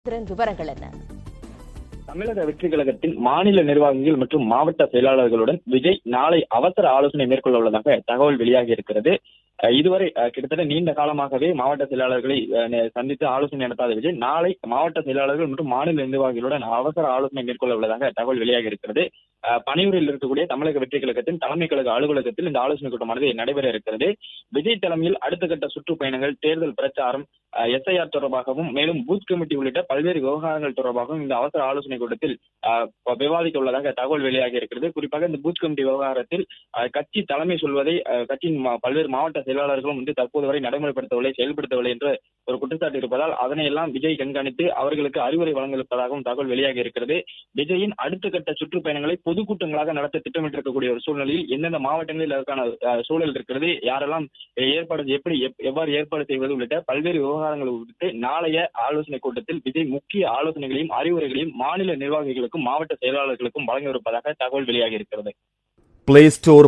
விவரங்கள் என்ன? தமிழக வெற்றி கழகத்தின் மாநில நிர்வாகிகள் மற்றும் மாவட்ட செயலாளர்களுடன் விஜய் நாளை அவசர ஆலோசனை மேற்கொள்ள உள்ளதாக தகவல் வெளியாகி இருக்கிறது. இதுவரை கிட்டத்தட்ட நீண்ட காலமாகவே மாவட்ட செயலாளர்களை சந்தித்து ஆலோசனை நடத்தாத விஜய் நாளை மாவட்ட செயலாளர்கள் மற்றும் மாநில நிர்வாகிகளுடன் அவசர ஆலோசனை மேற்கொள்ள உள்ளதாக தகவல் வெளியாகி இருக்கிறது. பணியூரில் இருக்கக்கூடிய தமிழக வெற்றி கழகத்தின் தலைமை கழக அலுவலகத்தில் இந்த ஆலோசனை கூட்டமானது நடைபெற இருக்கிறது. விஜய் தலைமையில் அடுத்த கட்ட சுற்றுப்பயணங்கள், தேர்தல் பிரச்சாரம், SIR தொடர்பாகவும் மேலும் பூத் கமிட்டி உள்ளிட்ட பல்வேறு விவகாரங்கள் தொடர்பாகவும் இந்த அவசர ஆலோசனை கூட்டத்தில் விவாதிக்க உள்ளதாக தகவல் வெளியாகி இருக்கிறது. குறிப்பாக இந்த பூத் கமிட்டி விவகாரத்தில் கட்சி தலைமை சொல்வதை கட்சியின் பல்வேறு மாவட்ட செயலாளர்களும் தற்போது வரை நடைமுறைப்படுத்தவில்லை, செயல்படுத்தவில்லை என்று ஒரு குற்றச்சாட்டு இருப்பதால் அதனை எல்லாம் விஜய் கண்காணித்து அவர்களுக்கு அறிவுரை வழங்க இருப்பதாகவும் தகவல் வெளியாகி இருக்கிறது. விஜயின் அடுத்த கட்ட சுற்றுப்பயணங்களை பொதுக்கூட்டங்களாக நடத்த திட்டமிட்டிருக்கக்கூடிய ஒரு சூழ்நிலையில் எந்தெந்த மாவட்டங்களில் அதற்கான சூழல் இருக்கிறது, யாரெல்லாம் எவ்வாறு ஏற்பாடு செய்வது உள்ளிட்ட பல்வேறு விவகாரங்கள் குறித்து நாளைய ஆலோசனை கூட்டத்தில் விஜய் முக்கிய ஆலோசனைகளையும் அறிவுரைகளையும் மாநில நிர்வாகிகளுக்கும் மாவட்ட செயலாளர்களுக்கும் வழங்கவிருப்பதாக தகவல் வெளியாகி இருக்கிறது. Play store